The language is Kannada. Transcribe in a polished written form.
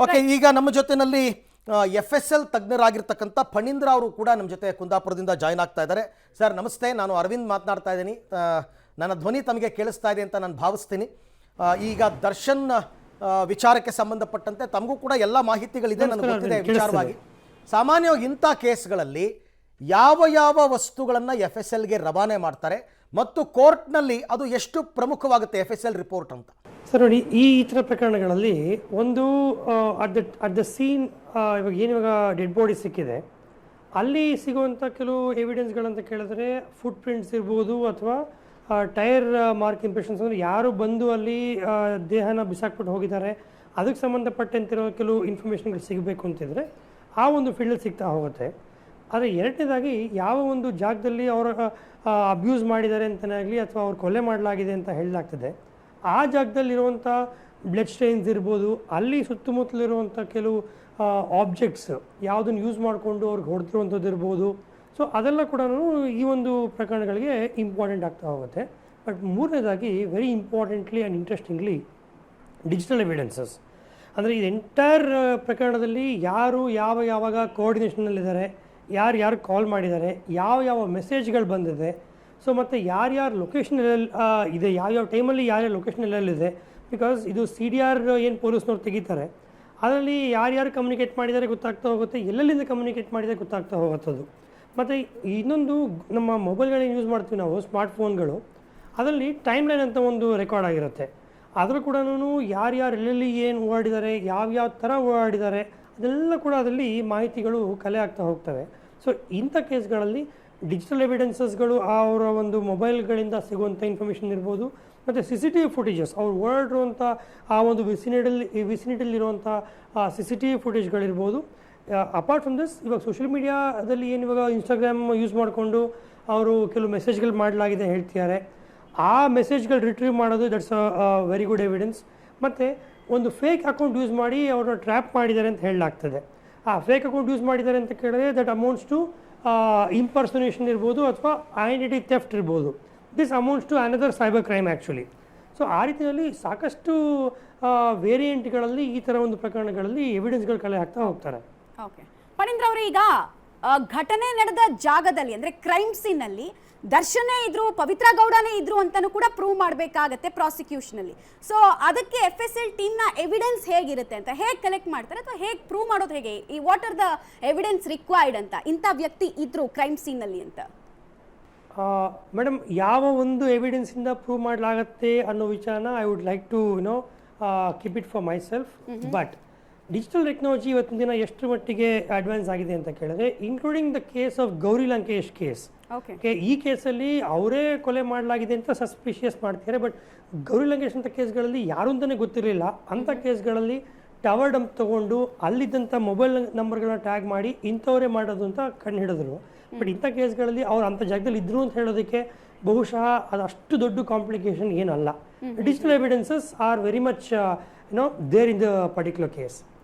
ಓಕೆ, ಈಗ ನಮ್ಮ ಜೊತೆನಲ್ಲಿ FSL ತಜ್ಞರಾಗಿರ್ತಕ್ಕಂಥ ಫಣೀಂದ್ರ ಅವರು ಕೂಡ ನಮ್ಮ ಜೊತೆ ಕುಂದಾಪುರದಿಂದ ಜಾಯ್ನ್ ಆಗ್ತಾ ಇದ್ದಾರೆ. ಸರ್ ನಮಸ್ತೆ, ನಾನು ಅರವಿಂದ್ ಮಾತನಾಡ್ತಾ ಇದ್ದೀನಿ. ನನ್ನ ಧ್ವನಿ ತಮಗೆ ಕೇಳಿಸ್ತಾ ಇದೆ ಅಂತ ನಾನು ಭಾವಿಸ್ತೀನಿ. ಈಗ ದರ್ಶನ್ ವಿಚಾರಕ್ಕೆ ಸಂಬಂಧಪಟ್ಟಂತೆ ತಮಗೂ ಕೂಡ ಎಲ್ಲ ಮಾಹಿತಿಗಳಿದೆ, ನನಗೆ ಗೊತ್ತಿದೆ ವಿಚಾರವಾಗಿ. ಸಾಮಾನ್ಯವಾಗಿ ಇಂಥ ಕೇಸ್ಗಳಲ್ಲಿ ಯಾವ ಯಾವ ವಸ್ತುಗಳನ್ನು FSLಗೆ ರವಾನೆ ಮಾಡ್ತಾರೆ ಮತ್ತು ಕೋರ್ಟ್ನಲ್ಲಿ ಅದು ಎಷ್ಟು ಪ್ರಮುಖವಾಗುತ್ತೆ FSL ರಿಪೋರ್ಟ್ ಅಂತ? ಸರ್ ನೋಡಿ, ಈ ಥರ ಪ್ರಕರಣಗಳಲ್ಲಿ ಒಂದು ಅಟ್ ದ ಸೀನ್ ಇವಾಗ ಡೆಡ್ ಬಾಡಿ ಸಿಕ್ಕಿದೆ, ಅಲ್ಲಿ ಸಿಗುವಂಥ ಕೆಲವು ಎವಿಡೆನ್ಸ್ಗಳಂತ ಕೇಳಿದ್ರೆ ಫುಟ್ ಪ್ರಿಂಟ್ಸ್ ಇರ್ಬೋದು ಅಥವಾ ಟೈರ್ ಮಾರ್ಕ್ ಇಂಪ್ರೆಷನ್ಸ್, ಅಂದರೆ ಯಾರು ಬಂದು ಅಲ್ಲಿ ದೇಹನ ಬಿಸಾಕ್ಬಿಟ್ಟು ಹೋಗಿದ್ದಾರೆ ಅದಕ್ಕೆ ಸಂಬಂಧಪಟ್ಟಂತಿರೋ ಕೆಲವು ಇನ್ಫಾರ್ಮೇಷನ್ಗಳು ಸಿಗಬೇಕು ಅಂತಿದ್ರೆ ಆ ಒಂದು ಫೀಲ್ಡಲ್ಲಿ ಸಿಗ್ತಾ ಹೋಗುತ್ತೆ. ಆದರೆ ಎರಡನೇದಾಗಿ ಯಾವ ಒಂದು ಜಾಗದಲ್ಲಿ ಅವರು ಅಬ್ಯೂಸ್ ಮಾಡಿದ್ದಾರೆ ಅಂತಲೇ ಆಗಲಿ ಅಥವಾ ಅವ್ರು ಕೊಲೆ ಮಾಡಲಾಗಿದೆ ಅಂತ ಹೇಳಲಾಗ್ತದೆ, ಆ ಜಾಗದಲ್ಲಿರುವಂಥ ಬ್ಲಡ್ ಸ್ಟೈನ್ಸ್ ಇರ್ಬೋದು, ಅಲ್ಲಿ ಸುತ್ತಮುತ್ತಲಿರುವಂಥ ಕೆಲವು ಆಬ್ಜೆಕ್ಟ್ಸ್ ಯಾವುದನ್ನು ಯೂಸ್ ಮಾಡಿಕೊಂಡು ಅವ್ರಿಗೆ ಹೊಡೆದಿರುವಂಥದ್ದು ಇರ್ಬೋದು. ಸೊ ಅದೆಲ್ಲ ಕೂಡ ಈ ಒಂದು ಪ್ರಕರಣಗಳಿಗೆ ಇಂಪಾರ್ಟೆಂಟ್ ಆಗ್ತಾ ಹೋಗುತ್ತೆ. ಬಟ್ ಮೂರನೇದಾಗಿ very importantly and interestingly digital evidences. ಅಂದರೆ ಇದು ಎಂಟೈರ್ ಪ್ರಕರಣದಲ್ಲಿ ಯಾರು ಯಾವಾಗ ಕೋಆರ್ಡಿನೇಷನಲ್ಲಿದ್ದಾರೆ, ಯಾರು ಕಾಲ್ ಮಾಡಿದ್ದಾರೆ, ಯಾವ ಮೆಸೇಜ್ಗಳು ಬಂದಿದೆ, ಸೊ ಮತ್ತು ಯಾರ್ಯಾರು ಲೊಕೇಶನಲ್ಲಿ ಇದೆ, ಯಾವ್ಯಾವ ಟೈಮಲ್ಲಿ ಯಾರ್ಯಾವ ಲೊಕೇಶನಲ್ಲಿದೆ. ಬಿಕಾಸ್ ಇದು CDR ಏನು ಪೊಲೀಸ್ನವ್ರು ತೆಗಿತಾರೆ, ಅದರಲ್ಲಿ ಯಾರ್ಯಾರು ಕಮ್ಯುನಿಕೇಟ್ ಮಾಡಿದ್ದಾರೆ ಗೊತ್ತಾಗ್ತಾ ಹೋಗುತ್ತೆ, ಎಲ್ಲೆಲ್ಲಿಂದ ಕಮ್ಯುನಿಕೇಟ್ ಮಾಡಿದರೆ ಗೊತ್ತಾಗ್ತಾ ಹೋಗುತ್ತದು. ಮತ್ತು ಇನ್ನೊಂದು, ನಮ್ಮ ಮೊಬೈಲ್ಗಳೇನು ಯೂಸ್ ಮಾಡ್ತೀವಿ ನಾವು, ಸ್ಮಾರ್ಟ್ಫೋನ್ಗಳು, ಅದರಲ್ಲಿ ಟೈಮ್ ಲೈನ್ ಅಂತ ಒಂದು ರೆಕಾರ್ಡ್ ಆಗಿರುತ್ತೆ. ಅದರಲ್ಲೂ ಕೂಡ ಯಾರ್ಯಾರು ಎಲ್ಲೆಲ್ಲಿ ಏನು ಓಡಾಡಿದ್ದಾರೆ, ಯಾವ್ಯಾವ ಥರ ಓಡಾಡಿದ್ದಾರೆ, ಅದೆಲ್ಲ ಕೂಡ ಅದರಲ್ಲಿ ಮಾಹಿತಿಗಳು ಕಲೆ ಆಗ್ತಾ ಹೋಗ್ತವೆ. ಸೊ ಇಂಥ ಕೇಸ್ಗಳಲ್ಲಿ ಡಿಜಿಟಲ್ ಎವಿಡೆನ್ಸಸ್ಗಳು, ಅವರ ಒಂದು ಮೊಬೈಲ್ಗಳಿಂದ ಸಿಗುವಂಥ ಇನ್ಫಾರ್ಮೇಷನ್ ಇರ್ಬೋದು, ಮತ್ತು CCTV ಫುಟೇಜಸ್, ಅವ್ರು ಓಡಾಡಿರುವಂಥ ಆ ಒಂದು ವಿಸಿನಿಟಿಲಿರುವಂಥ CCTV ಫುಟೇಜ್ಗಳಿರ್ಬೋದು. ಅಪಾರ್ಟ್ ಫ್ರಮ್ ದಿಸ್, ಇವಾಗ ಸೋಷಿಯಲ್ ಮೀಡಿಯಾದಲ್ಲಿ ಏನು ಇವಾಗ ಇನ್ಸ್ಟಾಗ್ರಾಮ್ ಯೂಸ್ ಮಾಡಿಕೊಂಡು ಅವರು ಕೆಲವು ಮೆಸೇಜ್ಗಳು ಮಾಡಲಾಗಿದೆ ಹೇಳ್ತಿದ್ದಾರೆ, ಆ ಮೆಸೇಜ್ಗಳು ರಿಟ್ರೀವ್ ಮಾಡೋದು that's a very good evidence. ಮತ್ತು ಒಂದು ಫೇಕ್ ಅಕೌಂಟ್ ಯೂಸ್ ಮಾಡಿ ಅವ್ರನ್ನ ಟ್ರ್ಯಾಪ್ ಮಾಡಿದ್ದಾರೆ ಅಂತ ಹೇಳಲಾಗ್ತದೆ. ಆ ಫೇಕ್ ಅಕೌಂಟ್ ಯೂಸ್ ಮಾಡಿದ್ದಾರೆ ಅಂತ ಕೇಳಿದ್ರೆ ದಟ್ ಅಮೌಂಟ್ಸ್ ಟು ಇಂಪರ್ಸನೇಷನ್ ಇರ್ಬೋದು ಅಥವಾ ಐಡೆಂಟಿಟಿ ಥೆಫ್ಟ್ ಇರ್ಬೋದು. This amounts to another cyber crime actually. So ಆ ರೀತಿಯಲ್ಲಿ ಸಾಕಷ್ಟು ವೇರಿಯಂಟ್ಗಳಲ್ಲಿ ಈ ಥರ ಒಂದು ಪ್ರಕರಣಗಳಲ್ಲಿ ಎವಿಡೆನ್ಸ್ಗಳು ಕಲೆ ಹಾಕ್ತಾ ಹೋಗ್ತಾರೆ. ಓಕೆ, ಫಣೀಂದ್ರ ಅವರು, ಈಗ ಘಟನೆ ನಡೆದ ಜಾಗದಲ್ಲಿ ಅಂದರೆ ಕ್ರೈಮ್ ಸೀನಲ್ಲಿ ದರ್ಶನೇ ಇದ್ರು, ಪವಿತ್ರ ಗೌಡನೇ ಇದ್ರು ಅಂತಾನೂ ಕೂಡ ಪ್ರೂವ್ ಮಾಡಬೇಕಾಗತ್ತೆ ಪ್ರಾಸಿಕ್ಯೂಷನಲ್ಲಿ. ಸೊ ಅದಕ್ಕೆ FSL ಟೀಮ್ನ ಎವಿಡೆನ್ಸ್ ಹೇಗಿರುತ್ತೆ ಅಂತ, ಹೇಗೆ ಕಲೆಕ್ಟ್ ಮಾಡ್ತಾರೆ ಅಥವಾ ಹೇಗೆ ಪ್ರೂವ್ ಮಾಡೋದು ಹೇಗೆ, ಈ what are the evidence required ಅಂತ, ಇಂಥ ವ್ಯಕ್ತಿ ಇದ್ರು ಕ್ರೈಮ್ ಸೀನಲ್ಲಿ ಅಂತ? ಮೇಡಮ್, ಯಾವ ಒಂದು ಎವಿಡೆನ್ಸಿಂದ ಪ್ರೂವ್ ಮಾಡಲಾಗತ್ತೆ ಅನ್ನೋ ವಿಚಾರನ I would like to keep it for myself. But digital technology ಇವತ್ತಿನ ದಿನ ಎಷ್ಟು ಮಟ್ಟಿಗೆ ಅಡ್ವಾನ್ಸ್ ಆಗಿದೆ ಅಂತ ಕೇಳಿದ್ರೆ, including the case of Gauri Lankesh case. Okay, ಈ ಕೇಸಲ್ಲಿ ಅವರೇ ಕೊಲೆ ಮಾಡಲಾಗಿದೆ ಅಂತ ಸಸ್ಪಿಷಿಯಸ್ ಮಾಡ್ತಾರೆ. ಬಟ್ ಗೌರಿ ಲಂಕೇಶ್ ಅಂತ ಕೇಸ್ಗಳಲ್ಲಿ ಯಾರು ಅಂತಲೇ ಗೊತ್ತಿರಲಿಲ್ಲ. ಅಂಥ ಕೇಸ್ಗಳಲ್ಲಿ ಟವರ್ ಡಂಪ್ ತೊಗೊಂಡು ಅಲ್ಲಿದ್ದಂಥ ಮೊಬೈಲ್ ನಂಬರ್ಗಳನ್ನ ಟ್ಯಾಗ್ ಮಾಡಿ ಇಂಥವರೇ ಮಾಡೋದು ಅಂತ ಕಂಡು ಹಿಡಿದ್ರು. ಬಟ್ ಇಂಥ ಕೇಸ್ಗಳಲ್ಲಿ ಅವ್ರು ಅಂಥ ಜಾಗದಲ್ಲಿ ಇದ್ರು ಅಂತ ಹೇಳೋದಕ್ಕೆ ಬಹುಶಃ ಅದು ಅಷ್ಟು ದೊಡ್ಡ ಕಾಂಪ್ಲಿಕೇಶನ್ ಏನಲ್ಲ. Digital evidences are very much there in the particular case.